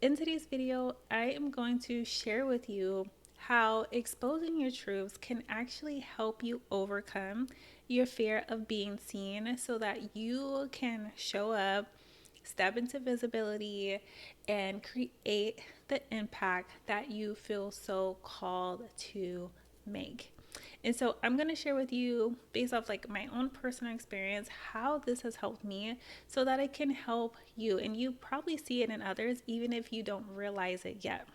In today's video, I am going to share with you how exposing your truths can actually help you overcome your fear of being seen so that you can show up, step into visibility, and create the impact that you feel so called to make. And so I'm going to share with you, based off like my own personal experience, how this has helped me so that it can help you. And you probably see it in others, even if you don't realize it yet.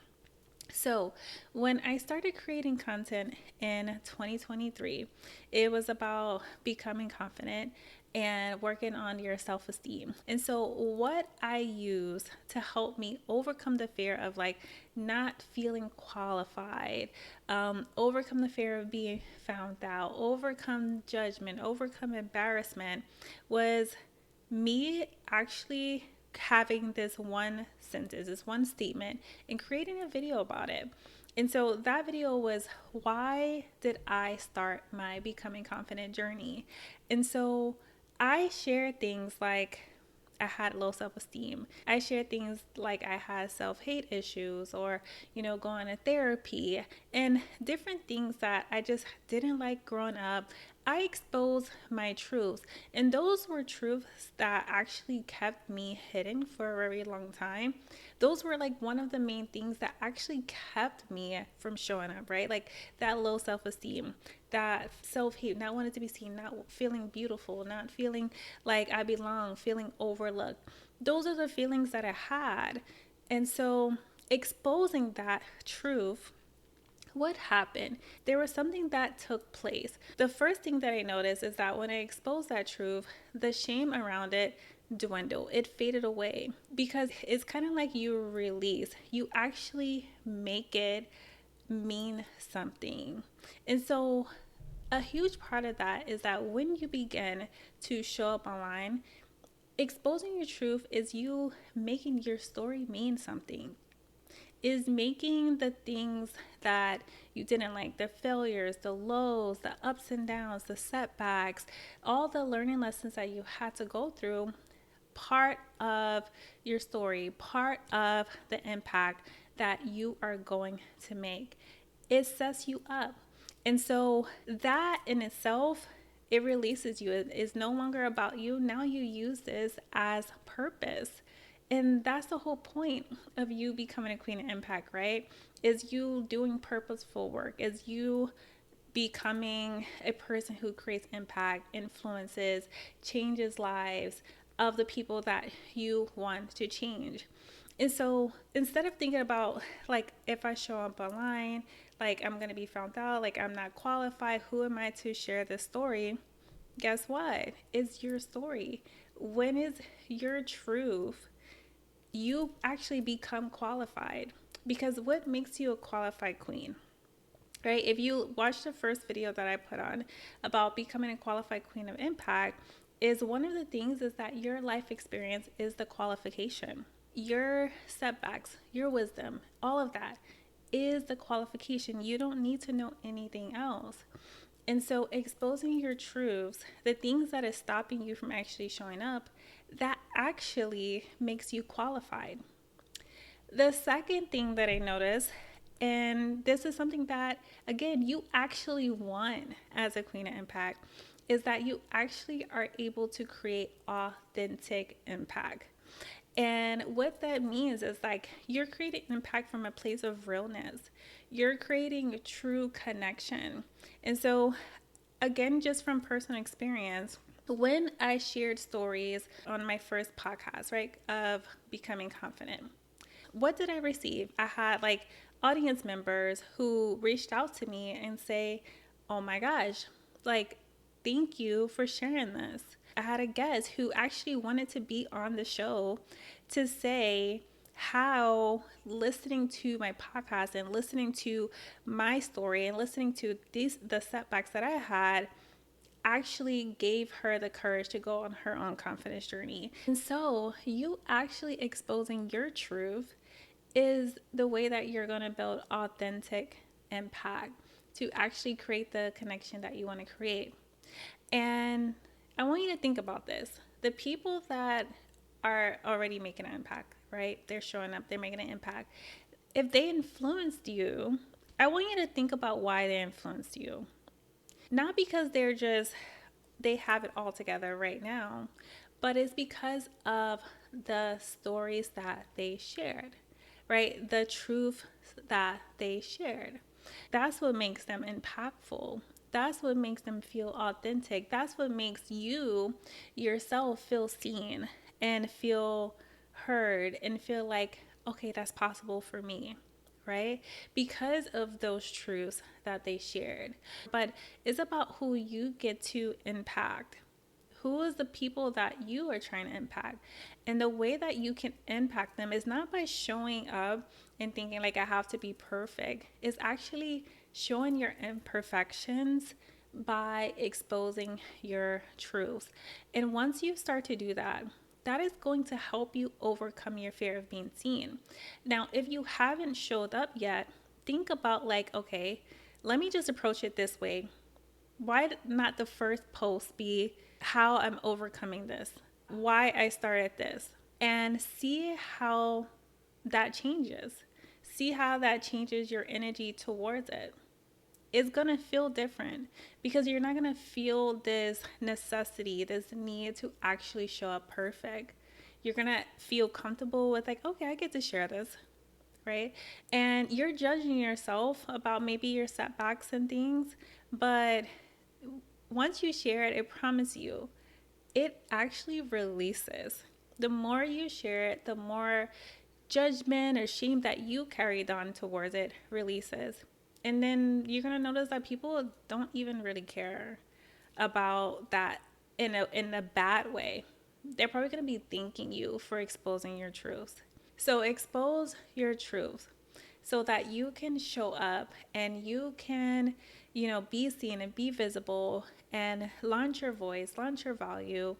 So, when I started creating content in 2023, it was about becoming confident and working on your self esteem. And so, what I use to help me overcome the fear of like not feeling qualified, overcome the fear of being found out, overcome judgment, overcome embarrassment was me actually having this one sentence, this one statement, and creating a video about it. And so that video was, why did I start my becoming confident journey? And so I shared things like I had low self esteem. I shared things like I had self hate issues or, going to therapy and different things that I just didn't like growing up. I exposed my truths, and those were truths that actually kept me hidden for a very long time. Those were like one of the main things that actually kept me from showing up, right? Like that low self esteem, that self hate, not wanting to be seen, not feeling beautiful, not feeling like I belong, feeling overlooked. Those are the feelings that I had. And so exposing that truth, what happened? There was something that took place. The first thing that I noticed is that when I exposed that truth, the shame around it dwindled. It faded away because it's kind of like you release. You actually make it mean something. And so a huge part of that is that when you begin to show up online, exposing your truth is you making your story mean something, is making the things that you didn't like, the failures, the lows, the ups and downs, the setbacks, all the learning lessons that you had to go through, part of your story, part of the impact that you are going to make. It sets you up. And so that in itself, it releases you. It is no longer about you. Now you use this as purpose. And that's the whole point of you becoming a queen of impact, right? Is you doing purposeful work, is you becoming a person who creates impact, influences, changes lives of the people that you want to change. And so instead of thinking about like, if I show up online, like I'm going to be found out, like I'm not qualified, who am I to share this story? Guess what? It's your story. When is your truth, you actually become qualified. Because what makes you a qualified queen? Right? If you watch the first video that I put on about becoming a qualified queen of impact, is one of the things is that your life experience is the qualification. Your setbacks, your wisdom, all of that is the qualification. You don't need to know anything else. And so exposing your truths, the things that is stopping you from actually showing up, that actually makes you qualified. The second thing that I noticed, and this is something that, again, you actually want as a queen of impact, is that you actually are able to create authentic impact. And what that means is like you're creating impact from a place of realness. You're creating a true connection. And so, again, just from personal experience, when I shared stories on my first podcast, right, of becoming confident, what did I receive? I had like audience members who reached out to me and say, oh my gosh, like, thank you for sharing this. I had a guest who actually wanted to be on the show to say how listening to my podcast and listening to my story and listening to the setbacks that I had actually gave her the courage to go on her own confidence journey. And so you actually exposing your truth is the way that you're going to build authentic impact to actually create the connection that you want to create. And I want you to think about this. The people that are already making an impact, right? They're showing up, they're making an impact. If they influenced you, I want you to think about why they influenced you. Not because they have it all together right now, but it's because of the stories that they shared, right? The truth that they shared. That's what makes them impactful. That's what makes them feel authentic. That's what makes you yourself feel seen and feel heard and feel like, okay, that's possible for me, right? Because of those truths that they shared. But it's about who you get to impact. Who is the people that you are trying to impact? And the way that you can impact them is not by showing up and thinking like I have to be perfect. It's actually showing your imperfections by exposing your truths. And once you start to do that, that is going to help you overcome your fear of being seen. Now, if you haven't showed up yet, think about like, okay, let me just approach it this way. Why not the first post be how I'm overcoming this? Why I started this? And see how that changes. See how that changes your energy towards it. It's going to feel different because you're not going to feel this necessity, this need to actually show up perfect. You're going to feel comfortable with, like, okay, I get to share this, right? And you're judging yourself about maybe your setbacks and things, but once you share it, I promise you, it actually releases. The more you share it, the more judgment or shame that you carried on towards it releases. And then you're going to notice that people don't even really care about that in a bad way. They're probably going to be thanking you for exposing your truth. So expose your truth so that you can show up and you can, be seen and be visible and launch your voice, launch your value,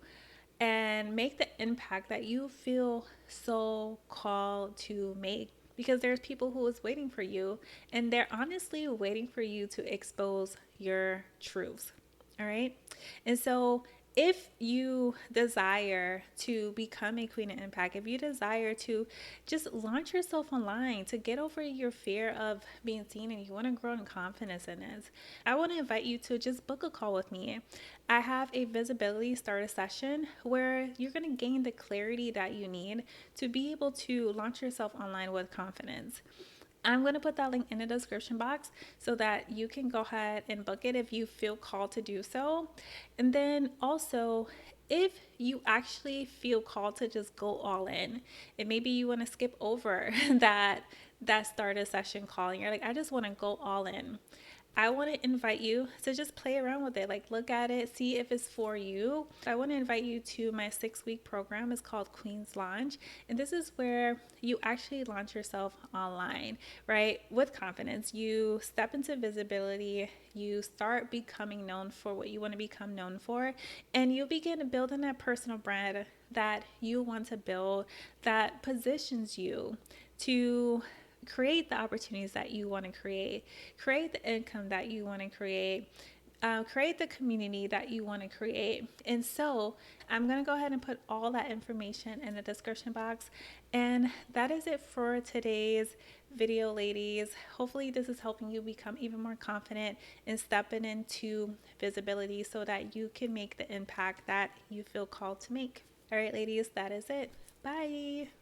and make the impact that you feel so called to make. Because there's people who is waiting for you, and they're honestly waiting for you to expose your truths. All right. And so if you desire to become a queen of impact, if you desire to just launch yourself online to get over your fear of being seen and you want to grow in confidence in it, I want to invite you to just book a call with me. I have a visibility starter session where you're going to gain the clarity that you need to be able to launch yourself online with confidence. I'm going to put that link in the description box so that you can go ahead and book it if you feel called to do so. And then also, if you actually feel called to just go all in, and maybe you want to skip over that starter session call, and you're like, I just want to go all in. I want to invite you to just play around with it, like look at it, see if it's for you. I want to invite you to my 6-week program. It's called Queen's Launch. And this is where you actually launch yourself online, right? With confidence. You step into visibility, you start becoming known for what you want to become known for, and you begin building that personal brand that you want to build that positions you to create the opportunities that you want to create the income that you want to create the community that you want to create. And so I'm going to go ahead and put all that information in the description box. And that is it for today's video, ladies. Hopefully this is helping you become even more confident and stepping into visibility so that you can make the impact that you feel called to make. All right, ladies, that is it. Bye.